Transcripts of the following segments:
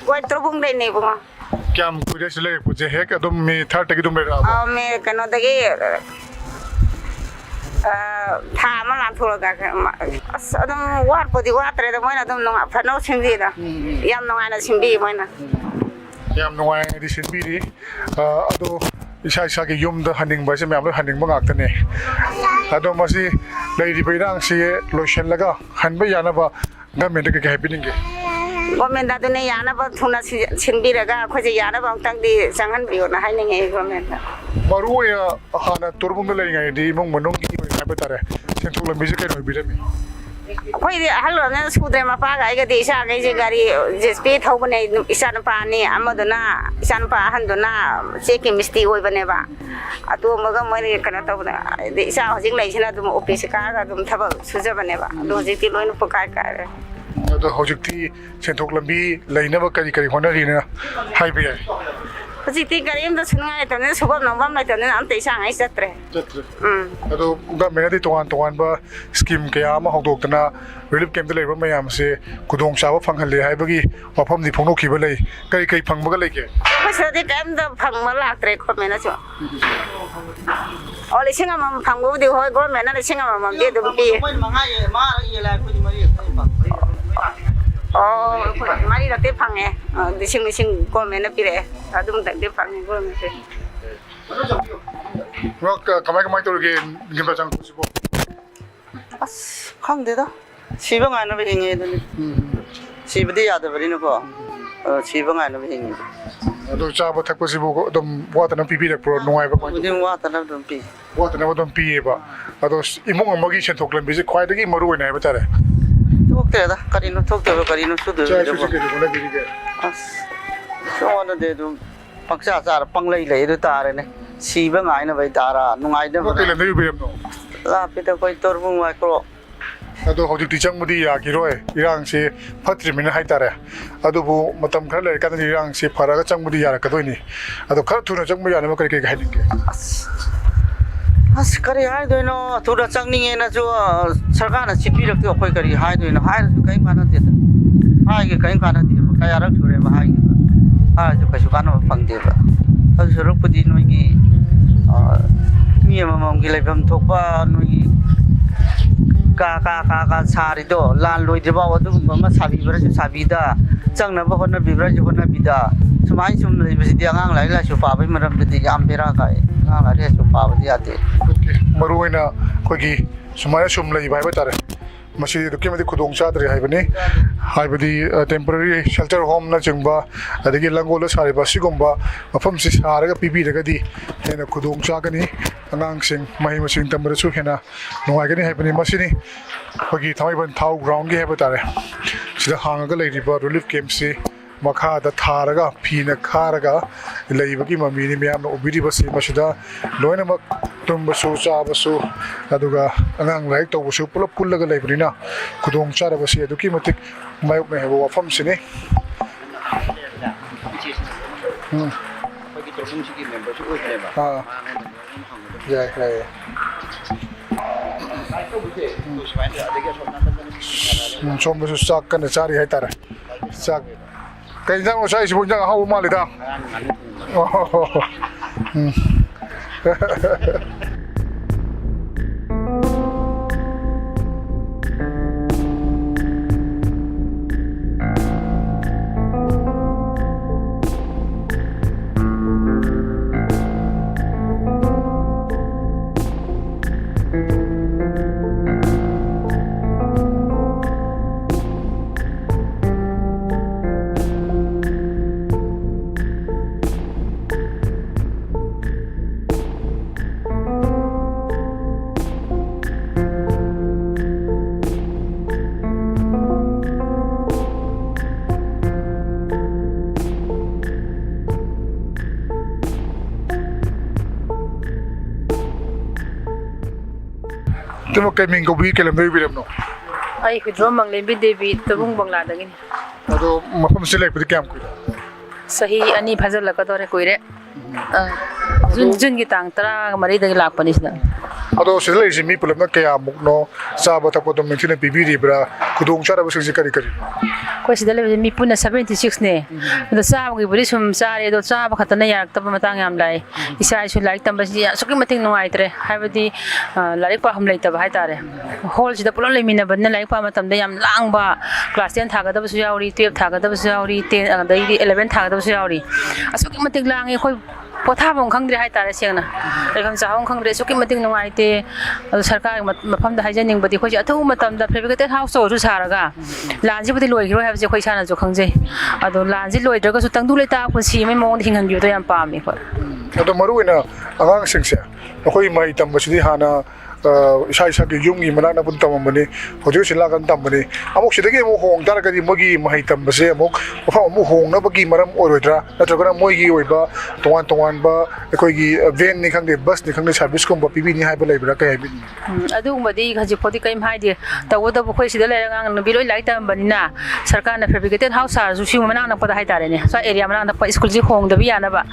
Quay trâu bung đây này bung à? Kiam kuda sila puje hek adum me third tagi dumbe ra. Me cái nó đây thà mà làm thua cả adum wat body wat rồi đó mới là adum nó phải nấu xin gì đó, yam nó ai là xin bì mới nè. Yam no ai di sin bi di ado isa ki yum da haning ba se me am lo haning ba ngak tane. Ado masi dai di bairang si lotion laga han ba yana ba gamen da ke happening ke. Government đã nói nhà nó vẫn thu nó xin bì ra, coi như nhà nó vẫn tăng đi sang hắn biểu nó hay như vậy government. Baru ya hana turbung le ngai di mong monong ki mai ba tare. Sen thula mi se kai no bi re mi. Coi đi hal lo nó sudah mà pa cái đi sa cái gì gari JSP thâu bên này isan pa ni amma đó na isan pa han đó na check misti oi bên này ba. Atu mà cái mới cái nó tao na đi sa họ chính lấy xin là tụi office cả cái tụi thabo suja bên này ba. Đó chỉ tí lối nó pa cái. Ado hojikti senthok lambi leinaba kari kari honari na hai bi ai hojikti gari am da sunga ta ne subam nambam lai ta ne am te sang ai satre ado ga mena di tongan ba scheme kaya ma hokdok tana relief camp le ba mayam se kudong chawa phanghal le hai bagi wafam di phongno khiba lei kai kai phangba ga leke pasa di kam da phangma lak tre ko mena chu oli singa mam phangbu di hoi go mena le singa mam de dum pi mari là tiếp phẳng nghe, đi xin con mẹ nó bị đấy, ta đúng tận tiếp phẳng nghe con mẹ. Nó kamai tôi cái game ba chang kusibo. Không thế đó, chỉ bằng ngày nó bị hình như thế, chỉ bị đi được vậy nó có, chỉ bằng ngày nó bị hình như. Tôi cha bắt thắc kusibo có đom water nó pipi được pro nuai ba. Đêm water nó đom pi. Water nó đom pi ba. Tôi imong amagi chen thok lambi se khoai dagi maru nai ba tare. Thuốc thế đó, cái nó thuốc thế, cái nó suốt được. Chai susu ke dona biri ke. Số nó để tụi bác sĩ ra băng lấy được ta rồi này, chỉ bằng ngày nó vậy ta ra, nó ngày đó. Cái lần đấy bị em nó. Là bây giờ coi tôi cũng ngoài cô. Ado hojik chang mudi ya ki roi irang se phatri min hai tare ado bu matam khar le ka ni irang se phara ga chang mudi ya ka doi ni ado khar thuna chang mu ya na kai kai hai ni ke as kari hai doi no thura chang ni na jo sarkar na chipi rak to koi kari hai doi no hai ju kai ma na te hai ge kai ka na te kai arak thore ba hai ha ju kai su ka no phang de ba ado saruk pudi no gi mi ma mom gi lai bam thok ba no gi ka sari do lan loi de ba wa du ma sabi bra ju sabi da chang na ba hon na bi bra ju hon na bi da sumai sum lai bi dia ngang lai la su pa bai maram de di am bera kai ngang la de su pa ba dia te maru ina ko gi sumai sum lai bai ba tare ꯃꯁꯤ ꯑꯗꯨꯛꯀꯤ ꯃꯇꯤꯛ ꯈꯨꯗꯣꯡ ꯆꯥꯗ꯭ꯔꯦ ꯍꯥꯏꯕꯅꯤ ꯍꯥꯏꯕꯗꯤ temporary shelter ꯍꯣꯝꯅꯆꯤꯡꯕ ꯑꯗꯒꯤ ꯂꯪꯒꯣꯜꯗ ꯁꯥꯔꯤꯕ ꯑꯁꯤꯒꯨꯝꯕ ꯃꯐꯝꯁꯤ ꯁꯥꯔꯒ ꯄꯤꯕꯤꯔꯒꯗꯤ ꯍꯦꯟꯅ ꯈꯨꯗꯣꯡ ꯆꯥꯒꯅꯤ ꯑꯉꯥꯡꯁꯤꯡ ꯃꯍꯩ ꯃꯁꯤꯡ ꯇꯝꯕꯗꯁꯨ ꯍꯦꯟꯅ ꯅꯨꯡꯉꯥꯏꯒꯅꯤ ꯍꯥꯏꯕꯅꯤ ꯃꯁꯤꯅꯤ ꯑꯩꯈꯣꯏꯒꯤ ꯊꯥꯡꯃꯩꯕꯟ ꯊꯥꯎ ꯒ꯭ꯔꯥꯎꯟꯒꯤ ꯍꯥꯏꯕ ꯇꯥꯔꯦ ꯁꯤꯗ ꯍꯥꯡꯉꯒ ꯂꯩꯔꯤꯕ ꯔꯤꯂꯤꯐ ꯀꯦꯝꯞꯁꯤ ꯃꯈꯥꯗ ꯊꯥꯔꯒ ꯐꯤꯅ ꯈꯥꯔꯒ ꯂꯩꯕꯒꯤ ꯃꯃꯤꯅꯤ ꯃꯌꯥꯝꯅ ꯎꯕꯤꯔꯤꯕꯁꯤ ꯃꯁꯤꯗ ꯂꯣꯏꯅꯃꯛ ꯇꯨꯝꯕꯁꯨ ꯆꯥꯕꯁꯨ ꯑꯗꯨꯒ ꯑꯉꯥꯡ ꯂꯥꯏꯔꯤꯛ ꯇꯧꯕꯁꯨ ꯄꯨꯂꯞ ꯄꯨꯜꯂꯒ ꯂꯩꯕꯅꯤꯅ ꯈꯨꯗꯣꯡ ꯆꯥꯗꯕꯁꯤ ꯑꯗꯨꯛꯀꯤ ꯃꯇꯤꯛ ꯃꯥꯌꯣꯛꯅꯩ ꯍꯥꯏꯕ ꯋꯥꯐꯝꯁꯤꯅꯤ ꯌꯥꯏ ꯌꯥꯏ ꯁꯣꯝꯗꯁꯨ ꯆꯥꯛ ꯀꯟꯅ ꯆꯥꯔꯤ ꯍꯥꯏꯇꯥꯔꯦ ꯆꯥꯛ ꯀꯩ ꯏꯟꯖꯥꯡ ꯉꯁꯥꯏꯁꯤꯕꯨ ꯏꯟꯖꯥꯡ ꯑꯍꯥꯎꯕ ꯃꯥꯜꯂꯤꯗ ꯇꯨꯃ ꯀꯩ ꯃꯤꯡ ꯀꯧꯕꯤ ꯀꯩꯂꯝꯗꯩ ꯕꯤꯔꯝꯅꯣ ꯑꯩ ꯍꯨꯏꯗ꯭ꯔꯣꯝ ꯃꯪꯂꯦꯝꯕꯤ ꯗꯦꯕꯤ ꯇꯕꯨꯡ ꯕꯪꯂꯥꯗꯒꯤꯅꯤ ꯑꯗꯣ ꯃꯐꯝꯁꯤ ꯂꯩꯕꯗꯤ ꯀꯌꯥꯝ ꯀꯨꯏꯔꯦ ꯆꯍꯤ 2 ꯐꯥꯖꯤꯜꯂꯛꯀꯗꯧꯔꯦ ꯀꯨꯏꯔꯦ ꯖꯨꯟꯒꯤ ꯇꯥꯡ 14ꯗꯒꯤ ꯂꯥꯛꯄꯅꯤ ꯁꯤꯗ ꯑꯗꯣ ꯁꯤꯗ ꯂꯩꯔꯤꯁꯤ ꯃꯤ ꯄꯨꯂꯞꯅ ꯀꯌꯥꯃꯨꯛꯅꯣ ꯆꯥꯕ ꯊꯛꯄ ꯑꯗꯨꯝ ꯅꯤꯡꯊꯤꯅ ꯄꯤꯕꯤꯔꯤꯕ꯭ꯔꯥ ꯈꯨꯗꯣꯡ ꯆꯥꯗꯕꯁꯤꯡꯁꯤ ꯀꯔꯤ ꯀꯔꯤ ꯑꯩꯈꯣꯏ ꯁꯤꯗ ꯂꯩꯕꯁꯦ ꯃꯤ ꯄꯨꯟꯅ 76ꯅꯦ ꯑꯗꯣ ꯆꯥꯕꯒꯤꯕꯨꯗꯤ ꯁꯨꯝ ꯆꯥꯔꯦ ꯑꯗꯣ ꯆꯥꯕ ꯈꯛꯇꯅ ꯌꯥꯔꯛꯇꯕ ꯃꯇꯥꯡ ꯌꯥꯝ ꯂꯥꯛꯑꯦ ꯏꯆꯥ ꯏꯁꯨ ꯂꯥꯏꯔꯤꯛ ꯇꯝꯕꯁꯤꯗꯤ ꯑꯁꯨꯛꯀꯤ ꯃꯇꯤꯛ ꯅꯨꯡꯉꯥꯏꯇ꯭ꯔꯦ ꯍꯥꯏꯕꯗꯤ ꯂꯥꯏꯔꯤꯛ ꯄꯥꯐꯝ ꯂꯩꯇꯕ ꯍꯥꯏꯇꯥꯔꯦ ꯍꯣꯜꯁꯤꯗ ꯄꯨꯂꯞ ꯂꯩꯃꯤꯟꯅꯕꯅꯤꯅ ꯂꯥꯏꯔꯤꯛ ꯄꯥꯕ ꯃꯇꯝꯗ ꯌꯥꯝ ꯂꯥꯡꯕ ꯀ꯭ꯂꯥꯁ 10 ꯊꯥꯒꯗꯕꯁꯨ ꯌꯥꯎꯔꯤ 12 ꯊꯥꯒꯗꯕꯁꯨ ꯌꯥꯎꯔꯤ 10 ꯑꯗꯩꯗꯤ 11 ꯊꯥꯒꯗꯕꯁꯨ ꯌꯥꯎꯔꯤ ꯑꯁꯨꯛꯀꯤ ꯃꯇꯤꯛ ꯂꯥꯡꯉꯦ ꯑꯩꯈꯣꯏ ꯄꯣꯊꯥꯐꯝ ꯈꯪꯗ꯭ꯔꯦ ꯍꯥꯏꯇꯥꯔꯦ ꯁꯦꯡꯅ ꯂꯩꯐꯝ ꯆꯥꯐꯝ ꯈꯪꯗ꯭ꯔꯦ ꯑꯁꯨꯛꯀꯤ ꯃꯇꯤꯛ ꯅꯨꯡꯉꯥꯏꯇꯦ ꯑꯗꯣ ꯁꯔꯀꯥꯔꯒꯤ ꯃꯐꯝꯗ ꯍꯥꯏꯖꯅꯤꯡꯕꯗꯤ ꯑꯩꯈꯣꯏꯁꯦ ꯑꯊꯨꯕ ꯃꯇꯝꯗ ꯐꯦꯕ꯭ꯔꯤꯀꯦꯇꯦꯠ ꯍꯥꯎꯁ ꯑꯣꯏꯔꯁꯨ ꯁꯥꯔꯒ ꯂꯥꯟꯁꯤꯕꯨꯗꯤ ꯂꯣꯏꯈꯤꯔꯣꯏ ꯍꯥꯏꯕꯁꯦ ꯑꯩꯈꯣꯏ ꯏꯁꯥꯅꯁꯨ ꯈꯪꯖꯩ ꯑꯗꯣ ꯂꯥꯟꯁꯤ ꯂꯣꯏꯗ꯭ꯔꯒꯁꯨ ꯇꯪꯗꯨ ꯂꯩꯇꯥꯕ ꯄꯨꯟꯁꯤ ꯑꯃꯒꯤ ꯃꯑꯣꯡꯗ ꯍꯤꯡꯍꯟꯕꯤꯕꯗꯣ ꯌꯥꯝ ꯄꯥꯝꯃꯤ ꯑꯩꯈꯣꯏ ꯑꯗꯣ ꯃꯔꯨꯑꯣꯏꯅ ꯑꯉꯥꯡꯁꯤꯡꯁꯦ ꯑꯩꯈꯣꯏ ꯃꯍꯩ ꯇꯝꯕꯁꯤꯗꯤ ꯍꯥꯟꯅ ꯏꯁꯥ ꯏꯁꯥꯒꯤ ꯌꯨꯝꯒꯤ ꯃꯅꯥꯛ ꯅꯛꯄꯗ ꯇꯝꯃꯝꯕꯅꯤ ꯍꯧꯖꯤꯛ ꯍꯧꯖꯤꯛ ꯂꯥꯛꯀꯥꯟꯗ ꯇꯝꯕꯅꯤ ꯑꯃꯨꯛ ꯁꯤꯗꯒꯤ ꯑꯃꯨꯛ ꯍꯣꯡ ꯇꯥꯔꯒꯗꯤ ꯃꯣꯏꯒꯤ ꯃꯍꯩ ꯇꯝꯕꯁꯦ ꯑꯃꯨꯛ ꯃꯐꯝ ꯑꯃꯨꯛ ꯍꯣꯡꯅꯕꯒꯤ ꯃꯔꯝ ꯑꯣꯏꯔꯣꯏꯗ꯭ꯔꯥ ꯅꯠꯇ꯭ꯔꯒꯅ ꯃꯣꯏꯒꯤ ꯑꯣꯏꯕ ꯇꯣꯉꯥꯟ ꯇꯣꯉꯥꯟꯕ ꯑꯩꯈꯣꯏꯒꯤ ꯚꯦꯟꯅꯤ ꯈꯪꯗꯦ ꯕꯁꯅꯤ ꯈꯪꯗꯦ ꯁꯥꯔꯚꯤꯁꯀꯨꯝꯕ ꯄꯤꯕꯤꯅꯤ ꯍꯥꯏꯕ ꯂꯩꯕ꯭ꯔꯥ ꯀꯩ ꯍꯥꯏꯕꯤꯅꯤ ꯑꯗꯨꯒꯨꯝꯕꯗꯤ ꯍꯧꯖꯤꯛꯐꯥꯎꯗꯤ ꯀꯔꯤꯝ ꯍꯥꯏꯗꯦ ꯇꯧꯕꯇꯕꯨ ꯑꯩꯈꯣꯏ ꯁꯤꯗ ꯂꯩꯔꯒ ꯑꯉꯥꯡ ꯅꯨꯄꯤ ꯂꯣꯏ ꯂꯥꯏꯔꯤꯛ ꯇꯝꯕꯅꯤꯅ ꯁꯔꯀꯥꯔꯅ ꯐꯦꯕ꯭ꯔꯤꯀꯦꯇꯦꯠ ꯍꯥꯎꯁ ꯁꯥꯔꯁꯨ ꯁꯤ ꯃꯅꯥꯛ ꯅꯛꯄꯗ ꯍꯥꯏꯇꯥꯔꯦꯅꯦ ꯁ꯭ꯋꯥꯏ ꯑꯦꯔꯤꯌꯥ ꯃꯅꯥꯛ ꯅꯛꯄ ꯁ꯭ꯀꯨꯜꯁꯤ ꯍꯣꯡꯗꯕ ꯌꯥꯅꯕ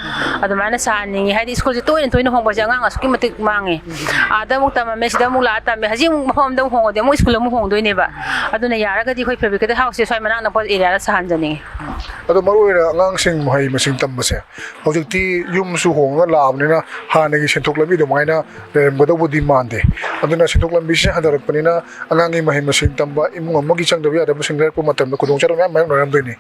ꯑꯗꯨꯃꯥꯏꯅ ꯁꯥꯍꯟꯅꯤꯡꯉꯤ ꯍꯥꯏꯗꯤ ꯁ꯭ꯀꯨꯜꯁꯤ ꯇꯣꯏꯅ ꯍꯣꯡꯕꯁꯦ ꯑꯉꯥꯡ ꯑꯁꯨꯛꯀꯤ ꯃꯇꯤꯛ ꯃꯥꯡꯉꯦ ꯑꯥꯗ ꯑꯃꯨꯛ ꯇꯝꯃꯝꯃꯦ ꯁꯤꯗ ꯑꯃꯨꯛ ꯂꯥꯛꯑ ꯇꯝꯃꯦ ꯍꯧꯖꯤꯛ ꯑꯃꯨꯛ ꯃꯐꯝ ꯑꯃꯗ ꯑꯃꯨꯛ ꯍꯣꯡꯉꯗꯤ ꯑꯃꯨꯛ ꯁ꯭ꯀꯨꯜ ꯑꯃꯨꯛ ꯍꯣꯡꯗꯣꯏꯅꯦꯕ ꯑꯗꯨꯅ ꯌꯥꯔꯒꯗꯤ ꯑꯩꯈꯣꯏ ꯐꯦꯕ꯭ꯔꯤꯀꯦꯇꯦꯠ ꯍꯥꯎꯁꯁꯦ ꯁ꯭ꯋꯥꯏ ꯃꯅꯥꯛ ꯅꯛꯄ ꯑꯦꯔꯤꯌꯥꯗ ꯁꯥꯍꯟꯖꯅꯤꯡꯉꯤ ꯑꯗꯣ ꯃꯔꯨꯑꯣꯏꯅ ꯑꯉꯥꯡꯁꯤꯡ ꯃꯍꯩ ꯃꯁꯤꯡ ꯇꯝꯕꯁꯦ ꯍꯧꯖꯤꯛꯇꯤ ꯌꯨꯝꯁꯨ ꯍꯣꯡꯉꯒ ꯂꯥꯛꯑꯕꯅꯤ나 ꯍꯥꯟꯅꯒꯤ ꯁꯦꯟꯊꯣꯛ ꯂꯝꯕꯤ ꯑꯗꯨꯃꯥꯏꯅ ꯂꯩꯔꯝꯒꯗꯧꯕꯗꯤ ꯃꯥꯟꯗꯦ ꯑꯗꯨꯅ ꯁꯦꯟꯊꯣꯛ ꯂꯝꯕꯤꯁꯦ ꯍꯟꯊꯔꯛꯄꯅꯤꯅ ꯑꯉꯥꯡꯒꯤ ꯃꯍꯩ ꯃꯁꯤꯡ ꯇꯝꯕ ꯏꯃꯨꯡ ꯑꯃꯒꯤ ꯆꯪꯗꯕ ꯌꯥꯗꯕꯁꯤꯡ ꯂꯩꯔꯛꯄ ꯃꯇꯝꯗ ꯈꯨꯗꯣꯡꯆꯥꯗꯕ ꯃꯌꯥꯝ ꯃꯥꯌꯣꯛꯅꯔꯝꯗꯣꯏꯅꯤ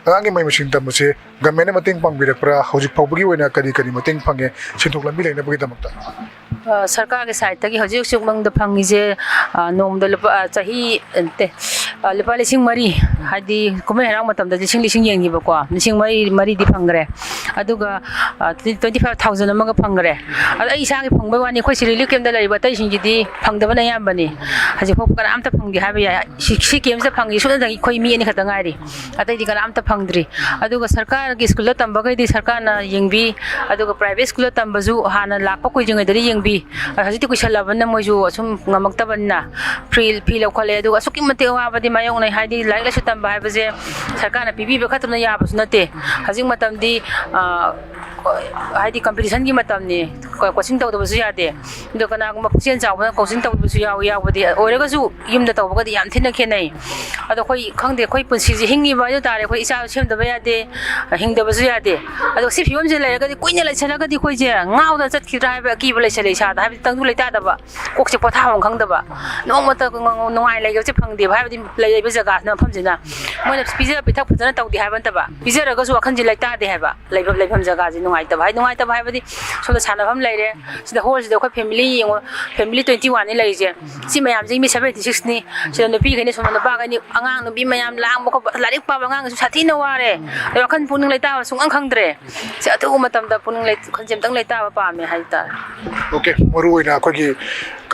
ꯑꯉꯥꯡꯒꯤ ꯃꯍꯩ ꯃꯁꯤꯡ ꯇꯝꯕꯁꯦ ꯒꯃꯦꯟꯅ ꯃꯇꯦꯡ ꯄꯥꯡꯕꯤꯔꯛꯄ꯭ꯔꯥ ꯍꯧꯖꯤꯛ ꯐꯥꯎꯕꯒꯤ ꯑꯣꯏꯅ ꯀꯔꯤ ꯃꯇꯦꯡ ꯐꯪꯉꯦ ꯁꯦꯟꯊꯣꯛ ꯂꯝꯕꯤ ꯂꯩꯅꯕꯒꯤꯗꯃꯛꯇ ꯁꯔꯀꯥꯔꯒꯤ ꯁꯥꯏꯠꯇꯒꯤ ꯍꯧꯖꯤꯛ ꯍꯧꯖꯤꯛ ꯃꯅꯨꯡꯗ ꯐꯪꯉꯤꯁꯦ ꯅꯣꯡꯃꯗ ꯆꯍꯤ ꯂꯨꯄꯥ 4,000 ꯍꯥꯏꯗꯤ ꯀꯨꯝꯍꯩ ꯍꯔꯥꯎ ꯃꯇꯝꯗ ꯂꯤꯁꯤꯡ ꯌꯦꯡꯈꯤꯕꯀꯣ 4,000 ꯐꯪꯈ꯭ರೆ ꯑꯗꯨꯒ 25,000 ꯑꯃꯒ ꯐꯪꯈ꯭ರೆ ꯑꯗꯣ ꯑꯩ ꯏꯁꯥꯒꯤ ꯐꯪꯕꯩ ꯋꯥꯅꯤ ꯑꯩꯈꯣꯏ ꯁꯤ ꯔꯤꯂꯤꯐ ꯀꯦꯝꯞꯇ ꯂꯩꯔꯤꯕ ꯑꯇꯩꯁꯤꯡꯁꯤꯗꯤ ꯐꯪꯗꯕꯅ ꯑꯌꯥꯝꯕꯅꯤ ꯍꯧꯖꯤꯛꯐꯥꯎ ꯀꯅꯥꯝꯇ ꯐꯪꯗꯦ ꯍꯥꯏꯕ ꯌꯥꯏ ꯁꯤ ꯀꯦꯝꯞꯁꯤꯗ ꯐꯪꯉꯤ ꯁꯨꯞꯅꯇꯒꯤ ꯑꯩꯈꯣꯏ ꯃꯤ 2 ꯈꯛꯇ ꯉꯥꯏꯔꯤ ꯑꯇꯩꯗꯤ ꯀꯅꯥꯝꯇ ꯐꯪꯗ꯭ꯔꯤ ꯑꯗꯨꯒ ꯁꯔꯀꯥꯔꯒꯤ ꯁ꯭ꯀꯨꯜꯗ ꯇꯝꯕꯈꯩꯗꯤ ꯁꯔꯀꯥꯔꯅ ꯌꯦꯡꯕꯤ ꯑꯗꯨꯒ ꯄ꯭ꯔꯥꯏꯚꯦꯠ ꯁ꯭ꯀꯨꯜꯗ ꯇꯝꯕꯁꯨ ꯍꯥꯟꯅ ꯂꯥꯛꯄ ꯀꯨꯏꯗ꯭ꯔꯤꯉꯩꯗꯗꯤ ꯌꯦꯡꯕꯤ ꯍꯧꯖꯤꯛꯇꯤ ꯀꯨꯏꯁꯜꯂꯕꯅꯤꯅ ꯃꯣꯏꯁꯨ ꯑꯁꯨꯝ ꯉꯝꯃꯛꯇꯕꯅꯤꯅ ꯐꯤ ꯂꯧꯈꯠꯂꯦ ꯑꯗꯨꯒ ꯑꯁꯨꯛꯀꯤ ꯃꯇꯤꯛ ꯑꯋꯥꯕꯗꯤ ꯃꯥꯌꯣꯛꯅꯩ ꯍꯥꯏꯗꯤ ꯂꯥꯏꯔꯤꯛ ꯂꯥꯏꯁꯨ ꯇꯝꯕ ꯍꯥꯏꯕꯁꯦ ꯁꯔꯀꯥꯔꯅ ꯄꯤꯕꯤꯕ ꯈꯛꯇꯅ ꯌꯥꯕꯁꯨ ꯅꯠꯇꯦ ꯍꯧꯖꯤꯛ ꯃꯇꯝꯗꯤ ꯍꯥꯏꯗꯤ ꯀꯝꯄꯤꯇꯤꯁꯟꯒꯤ ꯃꯇꯝꯅꯤ ꯀꯣꯆꯤꯡ ꯇꯧꯗꯕꯁꯨ ꯌꯥꯗꯦ ꯑꯗꯣ ꯀꯅꯥꯒꯨꯝꯕ ꯄꯨꯛꯆꯦꯜ ꯆꯥꯎꯕꯅ ꯀꯣꯆꯤꯡ ꯇꯧꯕꯁꯨ ꯌꯥꯎꯕꯗꯤ ꯑꯣꯏꯔꯒꯁꯨ ꯌꯨꯝꯗ ꯇꯧꯕꯒꯗꯤ ꯌꯥꯝ ꯊꯤꯅ ꯈꯦꯠꯅꯩ ꯑꯗꯣ ꯑꯩꯈꯣꯏ ꯈꯪꯗꯦ ꯑꯩꯈꯣꯏ ꯄꯨꯟꯁꯤꯁꯦ ꯍꯤꯡꯉꯤꯕ ꯍꯥꯏꯕ ꯇꯥꯔꯦ ꯑꯩꯈꯣই ꯏꯆꯥꯁꯨ ꯁꯦꯝꯗꯕ ꯌꯥꯗꯦ ꯍꯤꯡꯗꯕꯁꯨ ꯌꯥꯗꯦ ꯑꯗꯣ ꯁꯤ ꯐꯤꯕꯝꯁꯦ ꯂꯩꯔꯒꯗꯤ ꯀꯨꯏꯅ ꯂꯩꯁꯜꯂꯒꯗꯤ ꯑꯩꯈꯣꯏꯁꯦ ꯉꯥꯎꯗꯅ ꯆꯠꯈꯤꯗ꯭ꯔꯥ ꯍꯥꯏꯕ ꯑꯀꯤꯕ ꯂꯩꯁꯜꯂꯦ ꯏꯁꯥꯗ ꯍꯥꯏꯕꯗꯤ ꯇꯪꯗꯨ ꯂꯩꯇꯥꯗꯕ ꯀꯣꯛꯁꯦ ꯄꯣꯊꯥꯐꯝ ꯈꯪꯗꯕ ꯅꯣꯡꯃꯇ ꯅꯨꯡꯉꯥꯏ ꯂꯩꯒꯕꯁꯦ ꯐꯪꯗꯦꯕ ꯍꯥꯏꯕꯗꯤ ꯂꯩꯕ ꯖꯒꯥꯁꯤꯅ ꯃꯐꯝꯁꯤꯅ ꯃꯣꯏꯅ ꯄꯤꯖ ꯄꯤꯊꯛ ꯐꯖꯅ ꯇꯧꯗꯦ ꯍꯥꯏꯕ ꯅꯠꯇꯕ ꯄꯤꯖꯔꯒꯁꯨ ꯋꯥꯈꯜꯁꯦ ꯂꯩꯇꯥꯗꯦ ꯍꯥꯏꯕ ꯂꯩꯐꯝ ꯖꯒꯥꯁꯦ ꯅꯨꯡꯉꯥꯏ ꯅꯨꯡꯉꯥꯏꯇꯕ ꯍꯥꯏꯕꯗꯤ ꯁꯣꯝꯗ ꯁꯥꯟꯅꯐꯝ ꯂꯩꯔꯦ ꯁꯤꯗ ꯍꯣꯜꯁꯤꯗ ꯑꯩꯈꯣꯏ ꯐꯦꯃꯤꯂꯤ ꯌꯦꯡꯉꯣ ꯐꯦꯃꯤꯂꯤ 21ꯅꯤ ꯂꯩꯔꯤꯁꯦ ꯁꯤ ꯃꯌꯥꯝꯁꯦ ꯃꯤ 76ꯅꯤ ꯁꯤꯗ ꯅꯨꯄꯤꯈꯩꯅꯤ ꯁꯣꯝꯗ ꯅꯨꯄꯥꯈꯩꯅꯤ ꯑꯉꯥꯡ ꯅꯨꯄꯤ ꯃꯌꯥꯝ ꯂꯥꯡꯕ ꯈꯣꯠꯄ ꯂꯥꯏꯔꯤꯛ ꯄꯥꯕ ꯑꯉꯥꯡꯁꯨ ꯁꯥꯊꯤꯅ ꯋꯥꯔꯦ ꯋꯥꯈꯜ ꯄꯨꯛꯅꯤꯡ ꯂꯩꯇꯥꯕ ꯁꯨꯡꯈꯪ ꯈꯪꯗ꯭ꯔꯦ ꯁꯤ ꯑꯊꯨꯕ ꯃꯇꯝꯗ ꯄꯨꯛꯅꯤꯡ ꯋꯥꯈꯜꯁꯦ ꯑꯝꯇꯪ ꯂꯩꯇꯥꯕ ꯄꯥꯝꯃꯦ ꯍꯥꯏꯇꯥꯔꯦ ꯑꯣꯀꯦ ꯃꯔꯨ ꯑꯣꯏꯅ ꯑꯩꯈꯣꯏꯒꯤ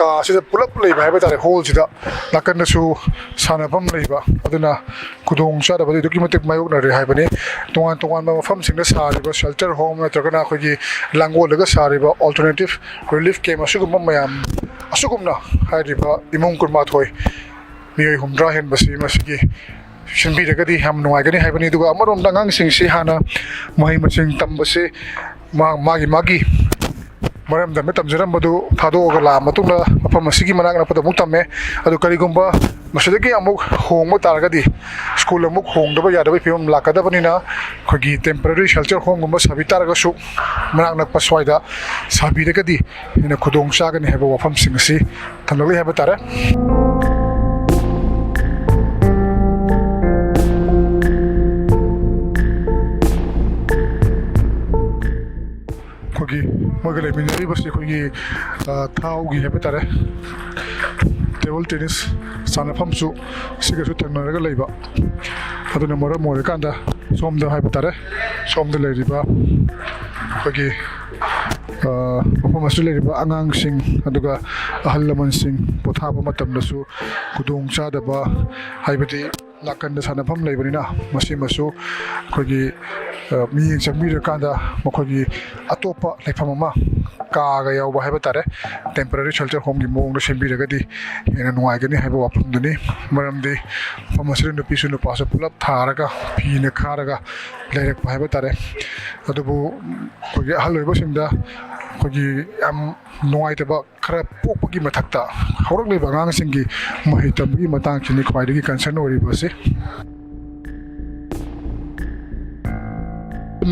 ꯀꯥꯁꯤꯗ ꯄꯨꯂꯞ ꯂꯩꯕ ꯍꯥꯏꯕ ꯇꯥꯔꯦ ꯍꯣꯜꯁꯤꯗ ꯅꯥꯀꯟꯗꯁꯨ ꯁꯥꯟꯅꯐꯝ ꯂꯩꯕ ꯑꯗꯨꯅ ꯈꯨꯗꯣꯡ ꯆꯥꯗꯕꯗꯤ ꯑꯗꯨꯛꯀꯤ ꯃꯇꯤꯛ ꯃꯥꯌꯣꯛꯅꯔꯦ ꯍꯥꯏꯕꯅꯤ ꯇꯣꯉꯥꯟ ꯇꯣꯉꯥꯟꯕ ꯃꯐꯝꯁꯤꯡꯗ ꯁꯥꯔꯤꯕ ꯁꯦꯜꯇꯔ ꯍꯣꯝ ꯅꯠꯇ꯭ꯔꯒꯅ ꯑꯩꯈꯣꯏꯒꯤ ꯂꯥꯡꯒꯣꯜꯗꯒ ꯁꯥꯔꯤꯕ ꯑꯣꯜꯇꯔꯅꯦꯇꯤꯚ ꯔꯤꯂꯤꯐ ꯀꯦꯝ ꯑꯁꯤꯒꯨꯝꯕ ꯃꯌꯥꯝ ꯑꯁꯤꯒꯨꯝꯅ ꯍꯥꯏꯔꯤꯕ ꯏꯃꯨꯡ 12 ꯃꯤꯑꯣꯏ 60 ꯍꯦꯟꯕꯁꯤ ꯃꯁꯤꯒꯤ ꯁꯤꯟꯕꯤꯔꯒꯗꯤ ꯌꯥꯝ ꯅꯨꯡꯉꯥꯏꯒꯅꯤ ꯍꯥꯏꯕꯅꯤ ꯑꯗꯨꯒ ꯑꯃꯔꯣꯝꯗ ꯑꯉꯥꯡꯁꯤꯡꯁꯤ ꯍꯥꯟꯅ ꯃꯍꯩ ꯃꯁꯤꯡ ꯇꯝꯕꯁꯤ ꯃꯥꯒꯤ ꯃꯔꯝꯗ ꯇꯝꯖꯔꯝꯕꯗꯨ ꯊꯥꯗꯣꯛꯑꯒ ꯂꯥꯛꯑ ꯃꯇꯨꯡꯗ ꯃꯐꯝ ꯑꯁꯤꯒꯤ ꯃꯅꯥꯛ ꯅꯛꯄꯗ ꯑꯃꯨꯛ ꯇꯝꯃꯦ ꯑꯗꯨ ꯀꯔꯤꯒꯨꯝꯕ ꯃꯁꯤꯗꯒꯤ ꯑꯃꯨꯛ ꯍꯣꯡꯕ ꯇꯥꯔꯒꯗꯤ ꯁ꯭ꯀꯨꯜ ꯑꯃꯨꯛ ꯍꯣꯡꯗꯕ ꯌꯥꯗꯕꯒꯤ ꯐꯤꯕꯝ ꯂꯥꯛꯀꯗꯕꯅꯤꯅ ꯑꯩꯈꯣꯏꯒꯤ ꯇꯦꯝꯄꯔꯔꯤ ꯁꯦꯜꯇꯔ ꯍꯣꯝꯒꯨꯝꯕ ꯁꯥꯕꯤ ꯇꯥꯔꯒꯁꯨ ꯃꯅꯥꯛ ꯅꯛꯄ ꯁ꯭ꯋꯥꯏꯗ ꯁꯥꯕꯤꯔꯒꯗꯤ ꯍꯦꯟꯅ ꯈꯨꯗꯣꯡ ꯆꯥꯒꯅꯤ ꯍꯥꯏꯕ ꯋꯥꯐꯝꯁꯤꯡ ꯑꯁꯤ ꯊꯝꯂꯛꯂꯤ ꯍꯥꯏꯕ ꯇꯥꯔꯦ ꯑꯩꯈꯣꯏꯒꯤ ꯃꯣꯏꯒ ꯂꯩꯃꯤꯟꯅꯔꯤꯕꯁꯤ ꯑꯩꯈꯣꯏꯒꯤ ꯊꯥꯎꯒꯤ ꯍꯥꯏꯕ ꯇꯥꯔꯦ ꯇꯦꯕꯜ ꯇꯦꯅꯤꯁ ꯁꯥꯟꯅꯐꯝꯁꯨ ꯁꯤꯒꯁꯨ ꯊꯪꯅꯔꯒ ꯂꯩꯕ ꯑꯗꯨꯅ ꯃꯔꯝ ꯑꯣꯏꯔꯀꯥꯟꯗ ꯁꯣꯝꯗ ꯍꯥꯏꯕ ꯇꯥꯔꯦ ꯁꯣꯝꯗ ꯂꯩꯔꯤꯕ ꯑꯩꯈꯣꯏꯒꯤ ꯃꯐꯝ ꯑꯁꯤꯗ ꯂꯩꯔꯤꯕ ꯑꯉꯥꯡꯁꯤꯡ ꯑꯗꯨꯒ ꯑꯍꯜ ꯂꯃꯟꯁꯤꯡ ꯄꯣꯊꯥꯕ ꯃꯇꯝꯗꯁꯨ ꯈꯨꯗꯣꯡ ꯆꯥꯗꯕ ꯍꯥꯏꯕꯗꯤ ꯅꯥꯀꯟꯗ ꯁꯥꯟꯅꯐꯝ ꯂꯩꯕꯅꯤ나 ꯃꯁꯤꯃꯁꯨ ꯑꯩꯈꯣꯏꯒꯤ ꯃꯤꯠꯌꯦꯡ ꯆꯪꯕꯤꯔꯀꯥꯟꯗ ꯃꯈꯣꯏꯒꯤ ꯑꯇꯣꯞꯄ ꯂꯩꯐꯝ ꯑꯃ ꯀꯥꯒ ꯌꯥꯎꯕ ꯍꯥꯏꯕ ꯇꯥꯔꯦ ꯇꯦꯝꯄꯔꯔꯤ ꯁꯦꯜꯇꯔ ꯍꯣꯝꯒꯤ ꯃꯑꯣꯡꯗ ꯁꯦꯝꯕꯤꯔꯒꯗꯤ ꯍꯦꯟꯅ ꯅꯨꯡꯉꯥꯏꯒꯅꯤ ꯍꯥꯏꯕ ꯋꯥꯐꯝꯗꯨꯅꯤ ꯃꯔꯝꯗꯤ ꯃꯐꯝ ꯑꯁꯤꯗ ꯅꯨꯄꯤꯁꯨ ꯅꯨꯄꯥꯁꯨ ꯄꯨꯂꯞ ꯊꯥꯔꯒ ꯐꯤꯅ ꯈꯥꯔꯒ ꯂꯩꯔꯛꯄ ꯍꯥꯏꯕ ꯇꯥꯔꯦ ꯑꯗꯨꯕꯨ ꯑꯩꯈꯣꯏꯒꯤ ꯑꯍꯜ ꯑꯣꯏꯕꯁꯤꯡꯗ ꯑꯩꯈꯣꯏꯒꯤ ꯌꯥꯝ ꯅꯨꯡꯉꯥꯏꯇꯕ ꯈꯔ ꯄꯣꯛꯄꯒꯤ ꯃꯊꯛꯇ ꯍꯧꯔꯛꯂꯤꯕ ꯑꯉꯥꯡꯁꯤꯡꯒꯤ ꯃꯍꯩ ꯇꯝꯕꯒꯤ ꯃꯇꯥꯡꯁꯤꯅꯤ ꯈ꯭ꯋꯥꯏꯗꯒꯤ ꯀꯟꯁꯔꯟ ꯑꯣꯏꯔꯤꯕꯁꯤ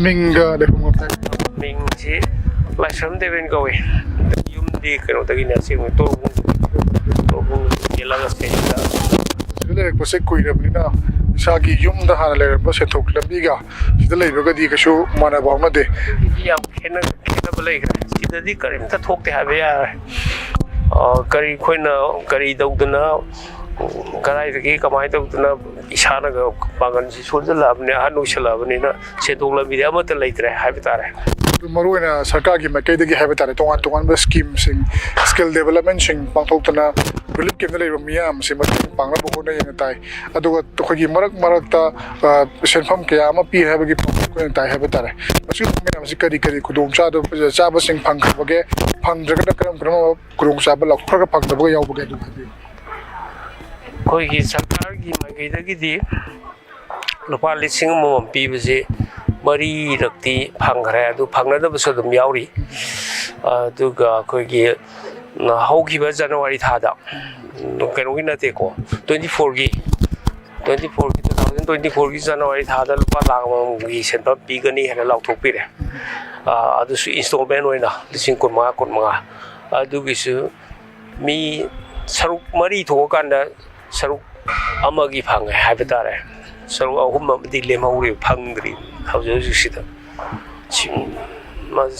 ꯃꯤꯡꯒ ꯂꯩꯐꯝ ꯃꯤꯡꯁꯤ ꯂꯥꯏꯁ꯭ꯔꯝ ꯗꯦꯕꯦꯟ ꯀꯧꯏ ꯌꯨꯝꯗꯤ ꯀꯩꯅꯣꯗꯒꯤꯅꯦ ꯑꯁꯦꯡꯕ ꯇꯣꯔꯕꯨꯡ ꯌꯦꯜꯂꯒ ꯁꯤꯗ ꯂꯩꯔꯛꯄꯁꯦ ꯀꯨꯏꯔꯕꯅꯤꯅ ꯏꯁꯥꯒꯤ ꯌꯨꯝꯗ ꯍꯥꯟꯅ ꯂꯩꯔꯝꯕ ꯁꯦꯟꯊꯣꯛ ꯂꯝꯕꯤꯒ ꯁꯤꯗ ꯂꯩꯕꯒꯗꯤ ꯀꯩꯁꯨ ꯃꯥꯟꯅꯕ ꯍꯧꯅꯗꯦ ꯌꯥꯝ ꯈꯦꯠꯅꯕ ꯂꯩꯈ꯭ꯔꯦ ꯁꯤꯗꯗꯤ ꯀꯔꯤꯝꯇ ꯊꯣꯛꯇꯦ ꯍꯥꯏꯕ ꯌꯥꯔꯦ ꯑꯩꯈꯣꯏꯅ ꯀꯔꯤ ꯇꯧꯗꯅ ꯀꯗꯥꯏꯗꯒꯤ ꯀꯃꯥꯏꯅ ꯇꯧꯗꯅ ꯏꯁꯥꯅꯒ ꯄꯥꯡꯒꯜꯁꯤ ꯁꯣꯟꯖꯜꯂꯛꯑꯕꯅꯤ ꯑꯍꯟ ꯑꯣꯏꯁꯜꯂꯛꯑꯕꯅꯤꯅ ꯁꯦꯟꯊꯣꯛ ꯂꯝꯕꯤꯗꯤ ꯑꯃꯠꯇ ꯂꯩꯇ꯭ꯔꯦ ꯍꯥꯏꯕ ꯇꯥꯔꯦ ꯃꯔꯨꯑꯣꯏꯅ ꯁꯔꯀꯥꯔꯒꯤ ꯃꯥꯏꯀꯩꯗꯒꯤ ꯍꯥꯏꯕ ꯇꯥꯔꯦ ꯇꯣꯉꯥꯟ ꯇꯣꯉꯥꯟꯕ ꯁ꯭ꯀꯤꯝꯁꯤꯡ ꯁ꯭ꯀꯤꯜ ꯗꯦꯕꯂꯞꯃꯦꯟꯁꯤꯡ ꯄꯥꯡꯊꯣꯛꯇꯨꯅ ꯔꯤꯂꯤꯐ ꯀꯦꯝꯞꯇ ꯂꯩꯕ ꯃꯤꯌꯥꯝꯁꯤ ꯃꯇꯦꯡ ꯄꯥꯡꯅꯕ ꯍꯣꯠꯅꯩꯅ ꯇꯥꯏ ꯑꯗꯨꯒ ꯑꯩꯈꯣꯏꯒꯤ ꯃꯔꯛꯇ ꯁꯦꯟꯐꯝ ꯀꯌా ꯑꯃ ꯄꯤ ꯍꯥꯏꯕꯒꯤ ꯄꯥꯎ ꯑꯩꯈꯣꯏꯅ ꯇꯥꯏ ꯍꯥꯏꯕ ꯇꯥꯔꯦ ꯃꯁꯤꯒꯨꯝꯕ ꯃꯌꯥꯝꯁꯤ ꯀꯔꯤ ꯈꯨꯗꯣꯡꯆꯥꯕꯁꯤꯡ ꯐꯪꯈ꯭ꯔꯕꯒꯦ ꯐꯪꯗ꯭ꯔꯒꯅ ꯀꯔꯝꯕ ꯈꯨꯗꯣꯡꯆꯥꯕ ꯂꯧꯊꯣꯛꯈ꯭ꯔꯒ ꯐꯪꯗꯕꯒ ꯌꯥꯎꯕꯒꯦ ꯑꯗꯨ ꯍꯥꯏꯕꯤꯌꯨ ꯑꯩꯈꯣꯏꯒꯤ ꯁꯔꯀꯥꯔꯒꯤ ꯃꯥꯏꯀꯩꯗꯒꯤꯗꯤ ꯂꯨꯄꯥ 1,000 ꯄꯤꯕꯁꯤ 4रꯛꯇꯤ ꯐꯪꯈ꯭ꯔꯦ ꯑꯗꯨ ꯐꯪꯅꯗꯕꯁꯨ ꯑꯗꯨꯝ ꯌꯥꯎꯔꯤ ꯑꯗꯨꯒ ꯑꯩꯈꯣꯏꯒꯤ ꯍꯧꯈꯤꯕ ꯖꯅꯋꯥꯔꯤ ꯊꯥꯗ ꯀꯩꯅꯣꯒꯤ ꯅꯠꯇꯦꯀꯣ 2024ꯒꯤ ꯖꯅꯋꯥꯔꯤ ꯊꯥꯗ ꯂꯨꯄꯥ 1,00,000ꯒꯤ ꯁꯦꯟꯐꯝ ꯄꯤꯒꯅꯤ ꯍꯥꯏꯅ ꯂꯥꯎꯊꯣꯛꯄꯤꯔꯦ ꯑꯗꯨꯁꯨ ꯏꯟꯁꯇꯣꯜꯃꯦꯟ ꯑꯣꯏꯅ 15,000 ꯑꯗꯨꯒꯤꯁꯨ ꯃꯤ ꯁꯔꯨꯛ 4 ꯊꯣꯛꯑꯀꯥꯟꯗ ꯁꯔꯨꯛ ꯑꯃꯒꯤ ꯐꯪꯉꯦ ꯍꯥꯏꯕ ꯇꯥꯔꯦ ꯁꯔꯨꯛ 3 ꯑꯃꯗꯤ ꯂꯦꯝꯍꯧꯔꯤ ꯐꯪꯗ꯭ꯔꯤ ꯍꯧꯖꯤꯛꯁꯤꯗ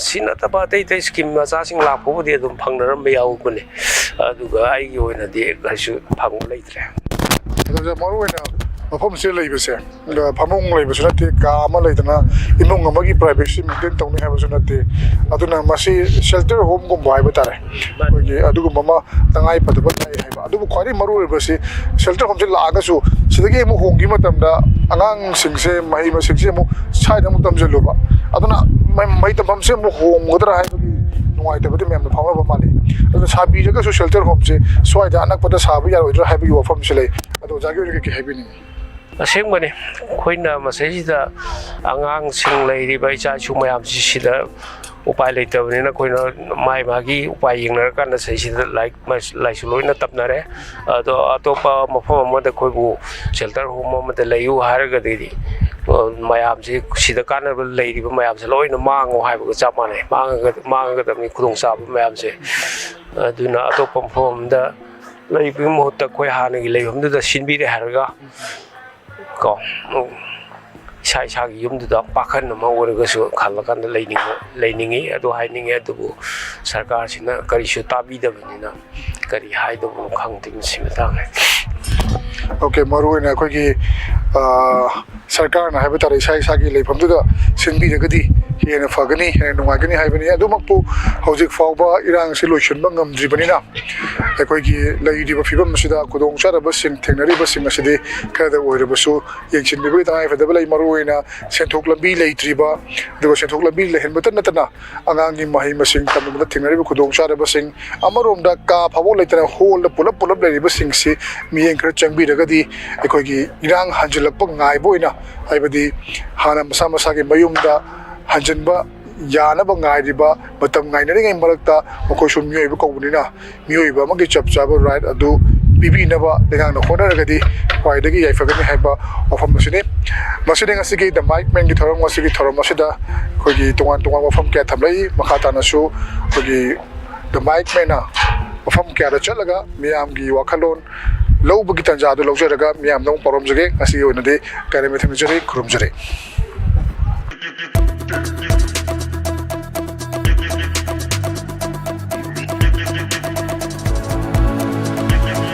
ꯁꯤ ꯅꯠꯇꯕ ꯑꯇꯩ ꯁ꯭ꯀꯤꯝ ꯃꯆꯥꯁꯤꯡ ꯂꯥꯛꯄꯕꯨꯗꯤ ꯑꯗꯨꯝ ꯐꯪꯅꯔꯝꯕ ꯌꯥꯎꯕꯅꯤ ꯑꯗꯨꯒ ꯑꯩꯒꯤ ꯑꯣꯏꯅꯗꯤ ꯀꯩꯁꯨ ꯐꯪꯕ ꯂꯩꯇ꯭ꯔꯦ ꯑꯗꯨꯒ ꯃꯔꯨꯑꯣꯏꯅ ꯃꯐꯝꯁꯤꯗ ꯂꯩꯕꯁꯦ ꯐꯃꯨꯡ ꯂꯩꯕꯁꯨ ꯅꯠꯇꯦ ꯀꯥ ꯑꯃ ꯂꯩꯗꯅ ꯏꯃꯨꯡ ꯑꯃꯒꯤ ꯄ꯭ꯔꯥꯏꯚꯦꯁꯤ ꯃꯦꯟꯇꯦꯟ ꯇꯧꯅꯤ ꯍꯥꯏꯕꯁꯨ ꯅꯠꯇꯦ ꯑꯗꯨꯅ ꯃꯁꯤ ꯁꯦꯜꯇꯔ ꯍꯣꯝꯒꯨꯝꯕ ꯍꯥꯏꯕ ꯇꯥꯔꯦ ꯑꯩꯈꯣꯏꯒꯤ ꯑꯗꯨꯒꯨꯝꯕ ꯑꯃ ꯇꯉꯥꯏꯐꯗꯕ ꯂꯩ ꯍꯥꯏꯕ ꯑꯗꯨꯕꯨ ꯈ꯭ꯋꯥꯏꯗꯒꯤ ꯃꯔꯨꯑꯣꯏꯕꯁꯤ ꯁꯦꯜꯇꯔ ꯍꯣꯝꯁꯦ ꯂꯥꯛꯑꯒꯁꯨ ꯁꯤꯗꯒꯤ ꯑꯃꯨꯛ ꯍꯣꯡꯈꯤꯕ ꯃꯇꯝꯗ ꯑꯉꯥꯡꯁꯤꯡꯁꯦ ꯃꯍꯩ ꯃꯁꯤꯡꯁꯦ ꯑꯃꯨꯛ ꯁ꯭ꯋꯥꯏꯗ ꯑꯃꯨꯛ ꯇꯝꯁꯤꯜꯂꯨꯕ ꯑꯗꯨꯅ ꯃꯍꯩ ꯇꯝꯐꯝꯁꯦ ꯑꯃꯨꯛ ꯍꯣꯡꯒꯗ꯭ꯔꯥ ꯍꯥꯏꯕꯒꯤ ꯅꯨꯡꯉꯥꯏꯇꯕꯗꯤ ꯃꯌꯥꯝꯅ ꯐꯥꯎꯅꯕ ꯃꯥꯜꯂꯤ ꯑꯗꯨꯅ ꯁꯥꯕꯤꯔꯒꯁꯨ ꯁꯦꯜꯇꯔ ꯍꯣꯝꯁꯦ ꯁ꯭ꯋꯥꯏꯗ ꯑꯅꯛꯄꯗ ꯁꯥꯕ ꯌꯥꯔꯣꯏꯗ꯭ꯔꯥ ꯍꯥꯏꯕꯒꯤ ꯋꯥꯐꯝꯁꯨ ꯂꯩ ꯑꯗꯣ ꯑꯣꯖꯥꯒꯤ ꯑꯣꯏꯅ ꯀꯩꯀꯩ ꯍꯥꯏꯕꯤꯅꯤꯡꯉꯤ ꯑꯁꯦꯡꯕꯅꯤ ꯑꯩꯈꯣꯏꯅ ꯃꯁꯤꯁꯤꯗ ꯑꯉꯥꯡꯁꯤꯡ ꯂꯩꯔꯤꯕ ꯏꯆꯥ ꯏꯁꯨ ꯃꯌꯥꯝꯁꯤ ꯁꯤꯗ ꯎꯄꯥꯏ ꯂꯩꯇꯕꯅꯤꯅ ꯑꯩꯈꯣꯏꯅ ꯃꯥꯒꯤ ꯎꯄꯥꯏ ꯌꯦꯡꯅꯔꯀꯥꯟꯗ ꯁꯤꯗ ꯂꯥꯏꯔꯤꯛ ꯂꯥꯏꯁꯨ ꯂꯣꯏꯅ ꯇꯝꯅꯔꯦ ꯑꯗꯣ ꯑꯇꯣꯞꯄ ꯃꯐꯝ ꯑꯃꯗ ꯑꯩꯈꯣꯏꯕు ꯁꯦꯜꯇꯔ ꯍꯣꯝ ꯑꯃꯗ ꯂꯩꯌꯨ ꯍꯥꯏꯔꯒꯗꯤ ꯃꯌꯥꯝꯁꯤ ꯁꯤꯗ ꯀꯥꯟꯅꯕ ꯂꯩꯔꯤꯕ ꯃꯌꯥꯝꯁꯦ ꯂꯣꯏꯅ ꯃꯥꯡꯉꯣ ꯍꯥꯏꯕꯒ ꯆꯞ ꯃꯥꯟꯅꯩ ꯃꯥꯡꯉꯒꯗꯕꯅꯤ ꯈꯨꯗꯣꯡꯆꯥꯕ ꯃꯌꯥꯝꯁꯦ ꯑꯗꯨꯅ ꯑꯇꯣꯞꯄ ꯃꯐꯝ ꯑꯃꯗ ꯂꯩꯕꯒꯤ ꯃꯍꯨꯠꯇ ꯑꯩꯈꯣꯏ ꯍꯥꯟꯅꯒꯤ ꯂꯩꯐꯝꯗꯨꯗ ꯁꯤꯟꯕꯤꯔꯦ ꯍꯥꯏꯔꯒ ꯏꯁꯥ ꯏꯁꯥꯒꯤ ꯌꯨꯝꯗꯨꯗ ꯄꯥꯈꯟ ꯑꯃ ꯑꯣꯏꯔꯒꯁꯨ ꯈꯜꯂꯀꯥꯟꯗ ꯂꯩꯅꯤꯡꯉꯤ ꯑꯗꯨ ꯍꯥꯏꯅꯤꯡꯉꯤ ꯑꯗꯨꯕꯨ ꯁꯔꯀꯥꯔꯁꯤꯅ ꯀꯔꯤꯁꯨ ꯇꯥꯕꯤꯗꯕꯅꯤꯅ ꯀꯔꯤ ꯍꯥꯏꯗꯧꯕꯅꯣ ꯈꯪꯗꯦ ꯃꯁꯤ ꯃꯇꯥꯡꯗ ꯑꯣꯀꯦ ꯃꯔꯨꯑꯣꯏꯅ ꯑꯩꯈꯣꯏꯒꯤ ꯁꯔꯀꯥꯔꯅ ꯍꯥꯏꯕ ꯇꯥꯔꯦ ꯏꯁꯥ ꯏꯁꯥꯒꯤ ꯂꯩꯐꯝꯗꯨꯗ ꯁꯤꯟꯕꯤꯔꯒꯗꯤ ꯍꯦꯟꯅ ꯐꯒꯅꯤ ꯍꯦꯟꯅ ꯅꯨꯡꯉꯥꯏꯒꯅꯤ ꯍꯥꯏꯕꯅꯤ ꯑꯗꯨꯃꯛꯄꯨ ꯍꯧꯖꯤꯛ ꯐꯥꯎꯕ ꯏꯔꯥꯡꯁꯤ ꯂꯣꯏꯁꯤꯟꯕ ꯉꯝꯗ꯭ꯔꯤꯕꯅꯤꯅ ꯑꯩꯈꯣꯏꯒꯤ ꯂꯩꯔꯤꯕ ꯐꯤꯕꯝ ꯑꯁꯤꯗ ꯈꯨꯗꯣꯡꯆꯥꯗꯕꯁꯤꯡ ꯊꯦꯡꯅꯔꯤꯕꯁꯤꯡ ꯑꯁꯤꯗꯤ ꯈꯔꯗ ꯑꯣꯏꯔꯕꯁꯨ ꯌꯦꯡꯁꯤꯟꯕꯤꯕꯒꯤ ꯇꯉꯥꯏꯐꯗꯕ ꯂꯩ ꯃꯔꯨꯑꯣꯏꯅ ꯁꯦꯟꯊꯣꯛ ꯂꯝꯕꯤ ꯂꯩꯇ꯭ꯔꯤꯕ ꯑꯗꯨꯒ ꯁꯦꯟꯊꯣꯛ ꯂꯝꯕꯤ ꯂꯩꯍꯟꯕꯇ ꯅꯠꯇꯅ ꯑꯉꯥꯡꯒꯤ ꯃꯍꯩ ꯃꯁꯤꯡ ꯇꯝꯕꯗ ꯊꯦꯡꯅꯔꯤꯕ ꯈꯨꯗꯣꯡꯆꯥꯗꯕꯁꯤꯡ ꯑꯃꯔꯣꯝꯗ ꯀꯥ ꯐꯥꯎꯕ ꯂꯩꯇꯅ ꯍꯣꯜꯗ ꯄꯨꯂꯞ ꯂꯩꯔꯤꯕꯁꯤꯡꯁꯤ ꯃꯤꯠꯌꯦꯡ ꯈꯔ ꯆꯪꯕꯤꯔꯒꯗꯤ ꯑꯩꯈꯣꯏꯒꯤ ꯏꯔꯥꯡ ꯍꯟꯖꯤꯜꯂꯛꯄ ꯉꯥꯏꯕ ꯑꯣꯏꯅ ꯍꯥꯏꯕꯗꯤ ꯍꯥꯟꯅ ꯃꯁꯥ ꯃꯁꯥꯒꯤ ꯃꯌꯨꯝꯗ ꯍꯟꯖꯤꯟꯕ ꯌꯥꯅꯕ ꯉꯥꯏꯔꯤꯕ ꯃꯇꯝ ꯉꯥꯏꯅꯔꯤꯉꯩ ꯃꯔꯛꯇ ꯃꯈꯣꯏꯁꯨ ꯃꯤꯑꯣꯏꯕ ꯀꯧꯕꯅꯤꯅ ꯃꯤꯑꯣꯏꯕ ꯑꯃꯒꯤ ꯆꯞ ꯆꯥꯕ ꯔꯥꯏꯠ ꯑꯗꯨ ꯄꯤꯕꯤꯅꯕ ꯂꯩꯉꯥꯛꯅ ꯍꯣꯠꯅꯔꯒꯗꯤ ꯈ꯭ꯋꯥꯏꯗꯒꯤ ꯌꯥꯏꯐꯒꯅꯤ ꯍꯥꯏꯕ ꯋꯥꯐꯝ ꯑꯁꯤꯅꯤ ꯃꯁꯤꯗꯤ ꯉꯁꯤꯒꯤ ꯗ ꯃꯥꯏꯛ ꯃꯦꯟꯒꯤ ꯊꯧꯔꯝ ꯑꯁꯤꯒꯤ ꯊꯧꯔꯝ ꯑꯁꯤꯗ ꯑꯩꯈꯣꯏꯒꯤ ꯇꯣꯉꯥꯟ ꯇꯣꯉꯥꯟꯕ ꯋꯥꯐꯝ ꯀꯌా ꯊꯝꯂꯛꯏ ꯃꯈꯥ ꯇꯥꯅꯁꯨ ꯑꯩꯈꯣꯏꯒꯤ ꯗ ꯃꯥꯏꯛ ꯃꯦꯟꯅ ꯃꯐꯝ ꯀꯌꯥꯗ ꯆꯠꯂꯒ ꯃꯤꯌꯥꯝꯒꯤ ꯋꯥꯈꯜꯂꯣꯟ ꯂꯧꯕꯒꯤ ꯇꯥꯟꯖꯥꯗꯨ ꯂꯧꯖꯔꯒ ꯃꯤꯌꯥꯝꯗ ꯑꯃꯨꯛ ꯄꯥꯎꯔꯝꯖꯒꯦ ꯉꯁꯤꯒꯤ ꯑꯣꯏꯅꯗꯤ ꯀꯥꯏꯔꯦꯝꯕ ꯊꯝꯖꯔꯤ ꯈꯨꯔꯨꯝꯖꯔꯤ